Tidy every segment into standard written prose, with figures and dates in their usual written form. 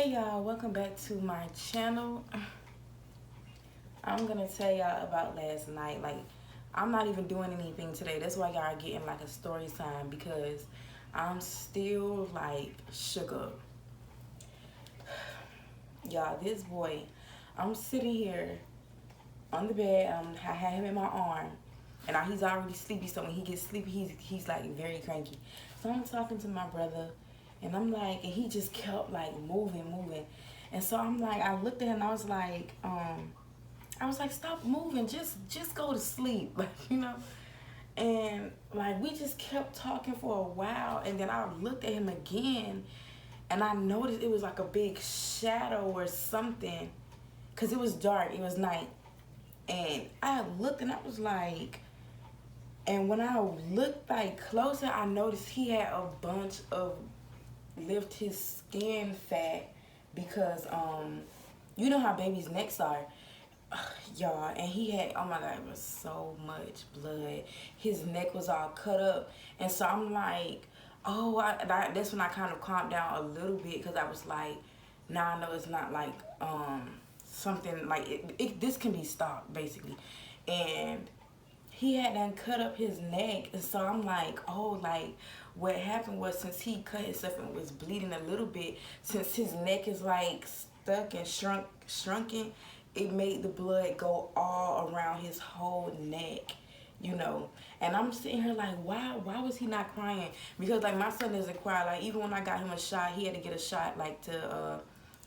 Hey y'all, welcome back to my channel. I'm gonna tell y'all about last night. Like, I'm not even doing anything today. That's why y'all are getting like a story time, because I'm still like shook up. Y'all, this boy, I'm sitting here on the bed. I had him in my arm, and now he's already sleepy. So when he gets sleepy, he's like very cranky. So I'm talking to my brother, and I'm like, and he just kept like moving. And so I'm like, I looked at him and I was like, stop moving, just go to sleep, like, you know. And like we just kept talking for a while, and then I looked at him again, and I noticed it was like a big shadow or something, cause it was dark, it was night, and I looked and I was like, and when I looked like closer, I noticed he had a bunch of lift his skin fat, because you know how babies' necks are, y'all, and he had, oh my god, it was so much blood. His neck was all cut up, and so I'm like, oh, that's when I kind of calmed down a little bit, because I was like, nah, I know it's not like something like this can be stopped basically. And he had done cut up his neck, and so I'm like, oh, like what happened was, since he cut himself and was bleeding a little bit, since his neck is like stuck and shrunken, it made the blood go all around his whole neck, you know. And I'm sitting here like, why was he not crying? Because like my son doesn't cry. Like even when I got him a shot, he had to get a shot like to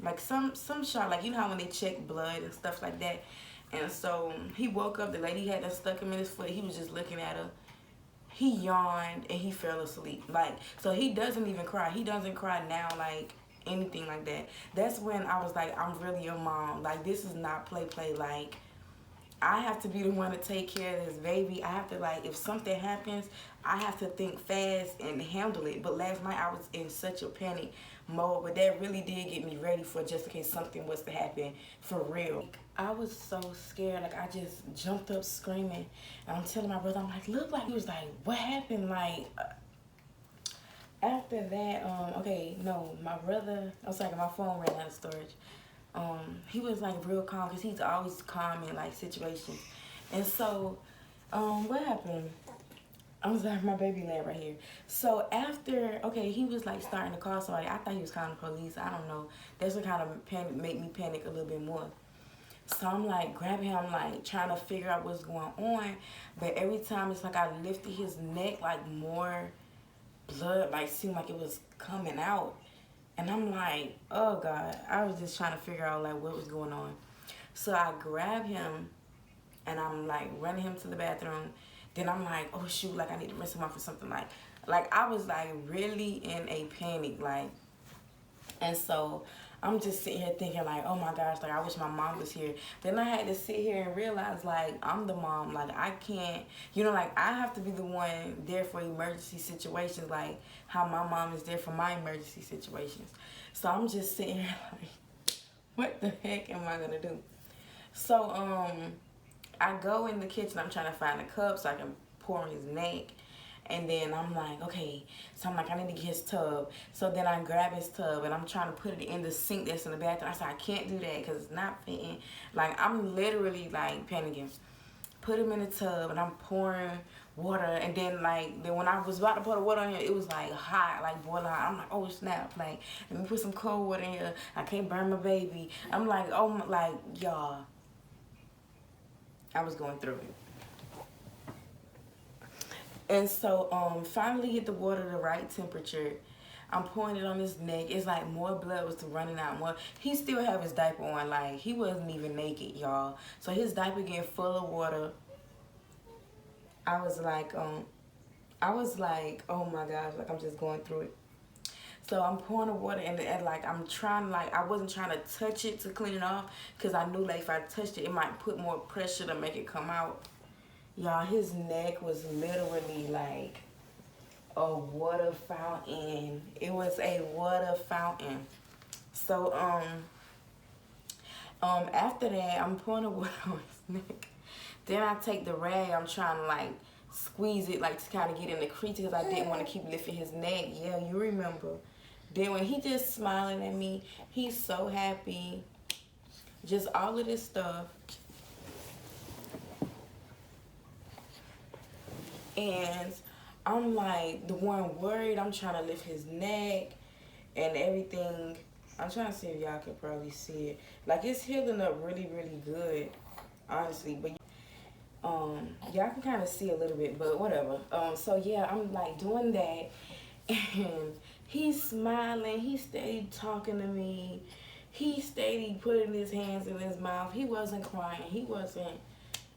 like some shot, like you know how when they check blood and stuff like that. And so he woke up, the lady had that stuck him in his foot, he was just looking at her. He yawned and he fell asleep. Like, so he doesn't even cry. He doesn't cry now, like anything like that. That's when I was like, I'm really a mom. Like, this is not play. Like, I have to be the one to take care of this baby. I have to, like, if something happens, I have to think fast and handle it. But last night I was in such a panic mode, but that really did get me ready for just in case something was to happen for real. I was so scared, like I just jumped up screaming, and I'm telling my brother, I'm like, look, like, he was like, what happened? Like, after that, okay, no, my brother, I was like, my phone ran out of storage. He was like real calm, because he's always calm in like situations. And so, what happened? I was like, my baby laying right here. So after, okay, he was like starting to call somebody. I thought he was calling the police. I don't know. That's what kind of made me panic a little bit more. So I'm like grabbing him, I'm like trying to figure out what's going on. But every time it's like I lifted his neck, like more blood like seemed like it was coming out. And I'm like, oh God. I was just trying to figure out like what was going on. So I grab him and I'm like running him to the bathroom. Then I'm like, oh shoot, like I need to rinse him off or something. Like I was like really in a panic, like. And so I'm just sitting here thinking like, oh my gosh, like I wish my mom was here. Then I had to sit here and realize like I'm the mom, like I can't, you know, like I have to be the one there for emergency situations, like how my mom is there for my emergency situations. So I'm just sitting here like, what the heck am I gonna do? So I go in the kitchen, I'm trying to find a cup so I can pour in his neck. And then I'm like, okay, so I'm like, I need to get his tub. So then I grab his tub and I'm trying to put it in the sink that's in the bathroom. I said, I can't do that because it's not fitting. Like, I'm literally like panicking. Put him in the tub and I'm pouring water. And then when I was about to pour the water in here, it was like hot, like boiling hot. I'm like, oh snap, like, let me put some cold water in here. I can't burn my baby. I'm like, oh, like, y'all, I was going through it. And so finally get the water the right temperature. I'm pouring it on his neck. It's like more blood was running out more. He still have his diaper on, like he wasn't even naked, y'all. So his diaper getting full of water. I was like, oh my gosh, like I'm just going through it. So I'm pouring the water and like I'm trying, like I wasn't trying to touch it to clean it off, because I knew like if I touched it, it might put more pressure to make it come out. Y'all, his neck was literally like a water fountain. It was a water fountain. So after that, I'm pouring the water on his neck. Then I take the rag, I'm trying to like squeeze it like to kind of get in the crease, because I didn't want to keep lifting his neck. Yeah, you remember. Then when he just smiling at me, he's so happy. Just all of this stuff. And I'm like the one worried. I'm trying to lift his neck and everything. I'm trying to see if y'all can probably see it. Like, it's healing up really, really good, honestly. But y'all can kind of see a little bit, but whatever. So yeah, I'm like doing that, and he's smiling. He stayed talking to me. He stayed putting his hands in his mouth. He wasn't crying. He wasn't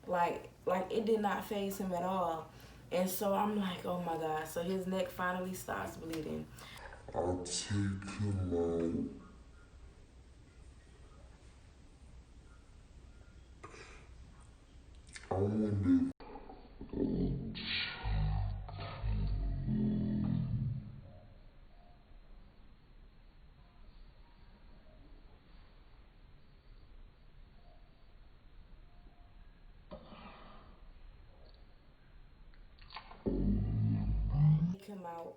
like it did not faze him at all. And so I'm like, oh my God. So his neck finally starts bleeding. I'll take him out. I wonder. Come out.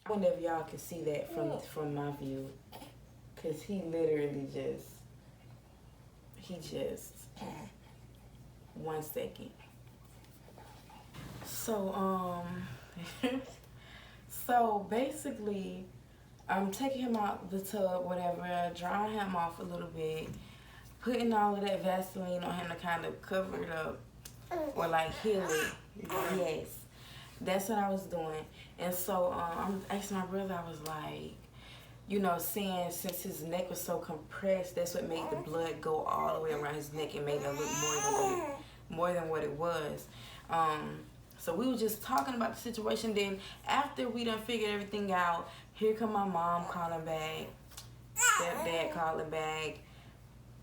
I wonder if y'all can see that from my view, cause he literally just 1 second. So so basically, I'm taking him out the tub, whatever, drying him off a little bit, putting all of that Vaseline on him to kind of cover it up or like heal it. Yes, that's what I was doing. And so I'm asking my brother, I was like, you know, saying since his neck was so compressed, that's what made the blood go all the way around his neck and made it look more than what it was. So we were just talking about the situation. Then after we done figured everything out, here come my mom calling back, stepdad calling back.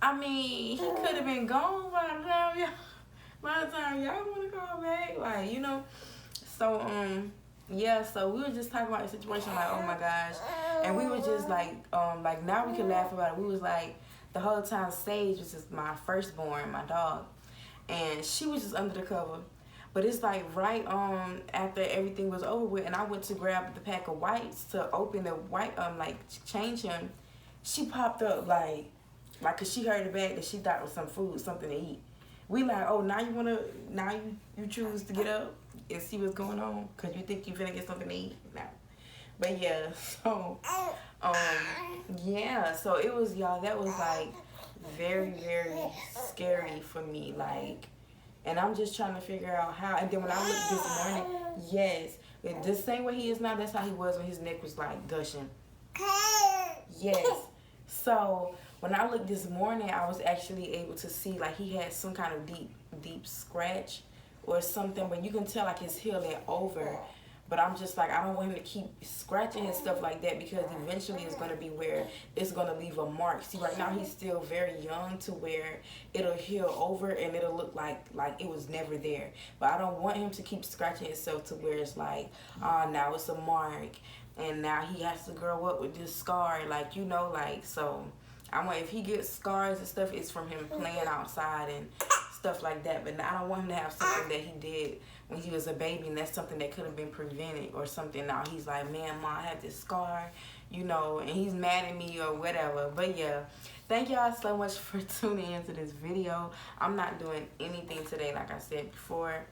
I mean, he could have been gone by the time y'all want to call back, like, you know. So yeah, so we were just talking about the situation, like, oh my gosh. And we were just like now we can laugh about it. We was like, the whole time Sage, which is my firstborn, my dog, and she was just under the cover. But it's like right after everything was over with, and I went to grab the pack of wipes to open the wipe, like change him. She popped up like cause she heard the bag that she thought was some food, something to eat. We like, oh, now you choose to get up and see what's going on, cause you think you finna get something to eat. No. But yeah, so yeah, so it was, y'all, that was like very, very scary for me, like. And I'm just trying to figure out how. And then when I looked this morning, yes, the same way he is now, that's how he was when his neck was like gushing. Yes. So when I looked this morning, I was actually able to see like he had some kind of deep scratch or something. But you can tell like it's healing over. But I'm just like, I don't want him to keep scratching and stuff like that, because eventually it's going to be where it's going to leave a mark. See, right now he's still very young to where it'll heal over and it'll look like it was never there. But I don't want him to keep scratching himself to where it's like, oh, now it's a mark. And now he has to grow up with this scar, like, you know, like, so I want, if he gets scars and stuff, it's from him playing outside and stuff like that. But I don't want him to have something that he did when he was a baby, and that's something that could have been prevented or something. Now he's like, man, Mom, I have this scar, you know, and he's mad at me or whatever. But yeah, thank y'all so much for tuning into this video. I'm not doing anything today, like I said before.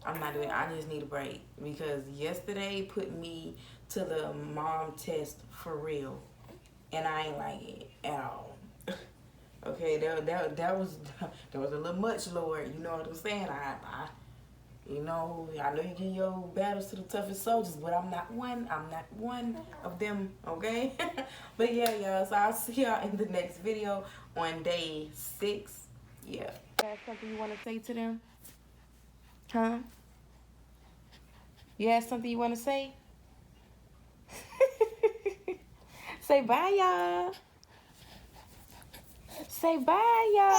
I'm not doing, I just need a break, because yesterday put me to the mom test for real, and I ain't like it at all. Okay, that was a little much, Lord. You know what I'm saying? You know, I know you give your battles to the toughest soldiers, but I'm not one of them, okay? But yeah, y'all, so I'll see y'all in the next video on day 6. Yeah. Have something you want to say to them? Huh? You have something you want to say? Say bye, y'all. Say bye, y'all.